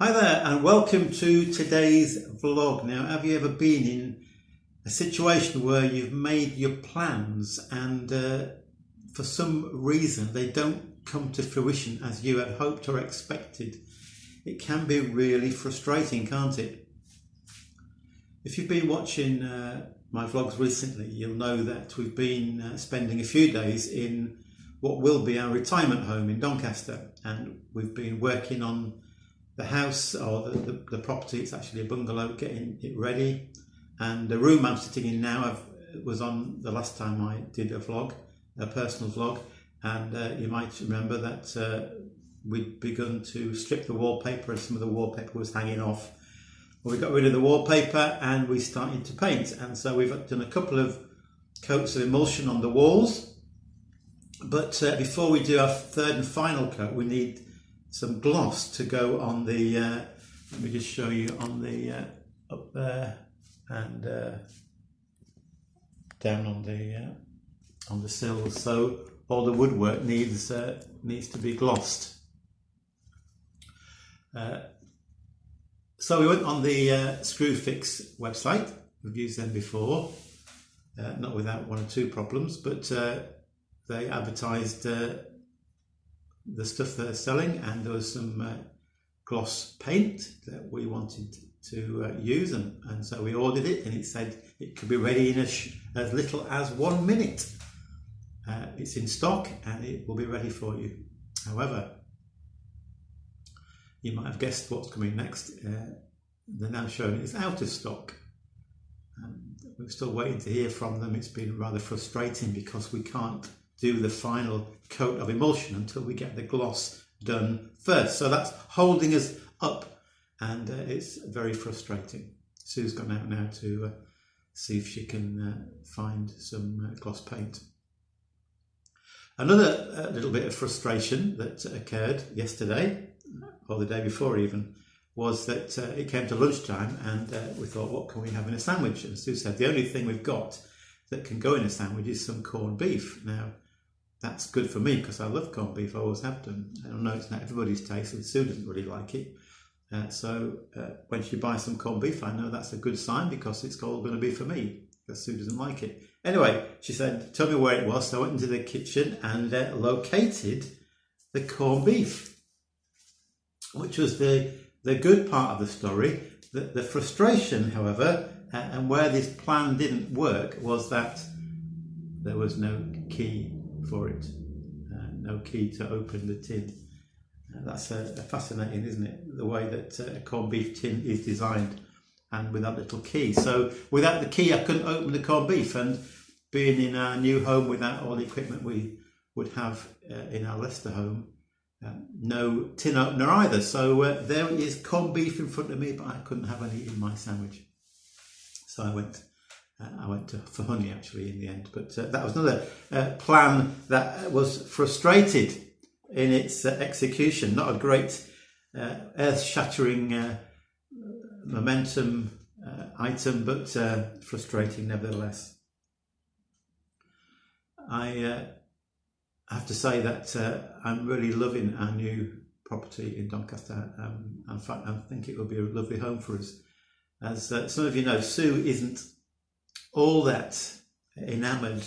Hi there and welcome to today's vlog. Now, have you ever been in a situation where you've made your plans and for some reason they don't come to fruition as you had hoped or expected? It can be really frustrating, can't it? If you've been watching my vlogs recently, you'll know that we've been spending a few days in what will be our retirement home in Doncaster, and we've been working on the house or the property. It's actually a bungalow, getting it ready, and the room I'm sitting in now was on the last time I did a vlog, a personal vlog, and you might remember that we'd begun to strip the wallpaper and some of the wallpaper was hanging off. Well, we got rid of the wallpaper and we started to paint, and so we've done a couple of coats of emulsion on the walls, but before we do our third and final coat we need some gloss to go on the, let me just show you on the, up there and down on the sills. So all the woodwork needs to be glossed. So we went on the Screwfix website. We've used them before, not without one or two problems, but they advertised the stuff they're selling, and there was some gloss paint that we wanted to use, and so we ordered it, and it said it could be ready in as little as 1 minute. It's in stock and it will be ready for you. However, you might have guessed what's coming next. They're now showing it's out of stock. We're still waiting to hear from them. It's been rather frustrating because we can't do the final coat of emulsion until we get the gloss done first. So that's holding us up, and it's very frustrating. Sue's gone out now to see if she can find some gloss paint. Another little bit of frustration that occurred yesterday, or the day before even, was that it came to lunchtime and we thought, what can we have in a sandwich? And Sue said, the only thing we've got that can go in a sandwich is some corned beef. Now, that's good for me because I love corned beef, I always have done. I know it's not everybody's taste, and Sue doesn't really like it. So when she buys some corned beef, I know that's a good sign because it's all going to be for me, because Sue doesn't like it. Anyway, she said, tell me where it was. So I went into the kitchen and located the corned beef, which was the good part of the story. The frustration, however, and where this plan didn't work, was that there was no key for it, no key to open the tin. That's fascinating, isn't it? The way that a corned beef tin is designed, and with that little key. So without the key, I couldn't open the corned beef, and being in our new home without all the equipment we would have in our Leicester home, no tin opener either. So there is corned beef in front of me, but I couldn't have any in my sandwich. So I went for honey actually in the end, but that was another plan that was frustrated in its execution. Not a great earth-shattering momentum item, but frustrating nevertheless. I have to say that I'm really loving our new property in Doncaster. In fact, I think it will be a lovely home for us. As some of you know, Sue isn't all that enamoured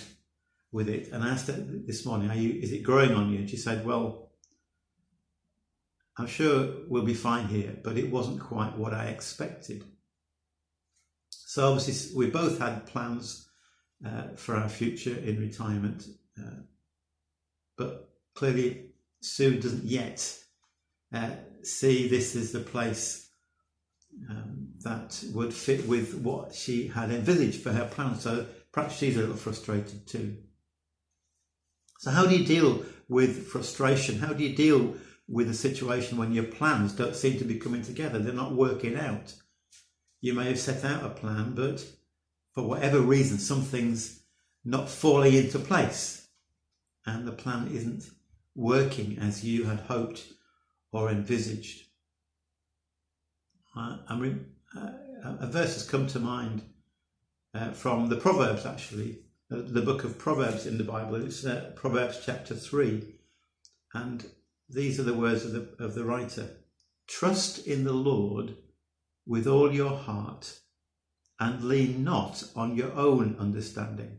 with it, and I asked her this morning, is it growing on you? And she said, well, I'm sure we'll be fine here, but it wasn't quite what I expected. So obviously we both had plans for our future in retirement, but clearly Sue doesn't yet see this as the place that would fit with what she had envisaged for her plan. So perhaps she's a little frustrated too. So how do you deal with frustration? How do you deal with a situation when your plans don't seem to be coming together? They're not working out. You may have set out a plan, but for whatever reason, something's not falling into place and the plan isn't working as you had hoped or envisaged. A verse has come to mind from the Proverbs, actually, the book of Proverbs in the Bible. It's Proverbs chapter 3, and these are the words of the writer. trust in the Lord with all your heart and lean not on your own understanding.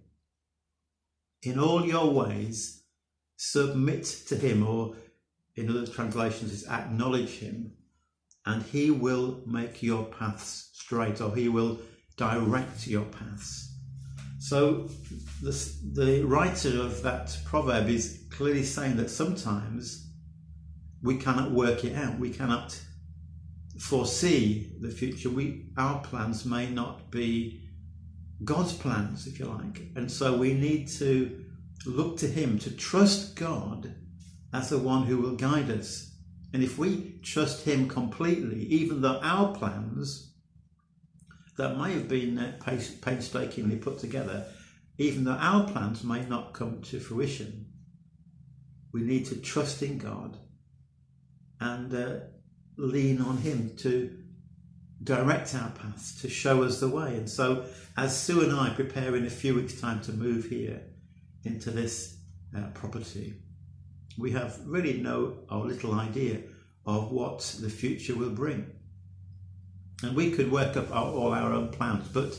In all your ways, submit to him, or in other translations is acknowledge him, and he will make your paths straight, or he will direct your paths. So the writer of that proverb is clearly saying that sometimes we cannot work it out. We cannot foresee the future. Our plans may not be God's plans, if you like. And so we need to look to him, to trust God as the one who will guide us. And if we trust him completely, even though our plans that may have been painstakingly put together, even though our plans may not come to fruition, we need to trust in God and lean on him to direct our paths, to show us the way. And so as Sue and I prepare in a few weeks' time to move here into this property, we have really no or little idea of what the future will bring. And we could work up all our own plans, but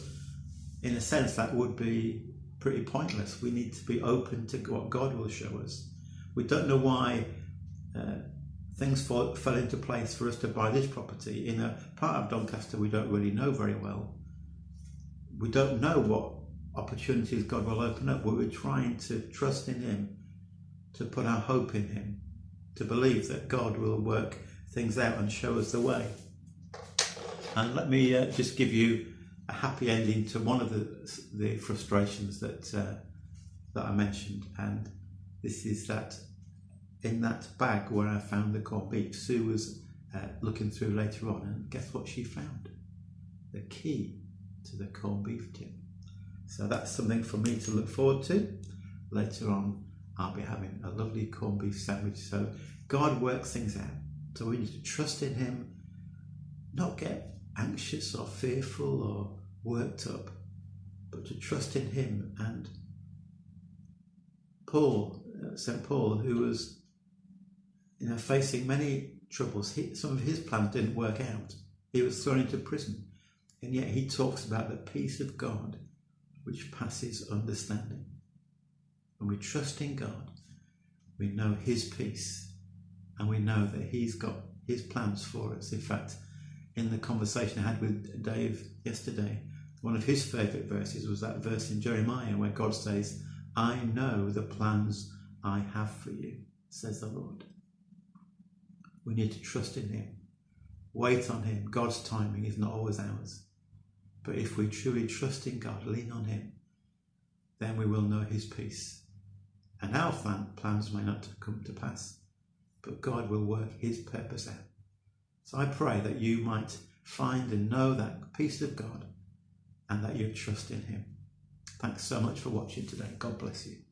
in a sense that would be pretty pointless. We need to be open to what God will show us. We don't know why things fell into place for us to buy this property in a part of Doncaster we don't really know very well. We don't know what opportunities God will open up, but we're trying to trust in him, to put our hope in him, to believe that God will work things out and show us the way. And let me just give you a happy ending to one of the frustrations that I mentioned, and this is that in that bag where I found the corned beef, Sue was looking through later on, and guess what she found? The key to the corned beef tin. So that's something for me to look forward to. Later on, I'll be having a lovely corned beef sandwich. So God works things out. So we need to trust in him, not get anxious or fearful or worked up, but to trust in him. And St. Paul, who was facing many troubles, some of his plans didn't work out. He was thrown into prison, and yet he talks about the peace of God which passes understanding. When we trust in God, we know his peace, and we know that he's got his plans for us. In fact, in the conversation I had with Dave yesterday, one of his favourite verses was that verse in Jeremiah where God says, "I know the plans I have for you, says the Lord." We need to trust in him, wait on him. God's timing is not always ours. But if we truly trust in God, lean on him, then we will know his peace. And our plans may not come to pass, but God will work his purpose out. So I pray that you might find and know that peace of God, and that you trust in him. Thanks so much for watching today. God bless you.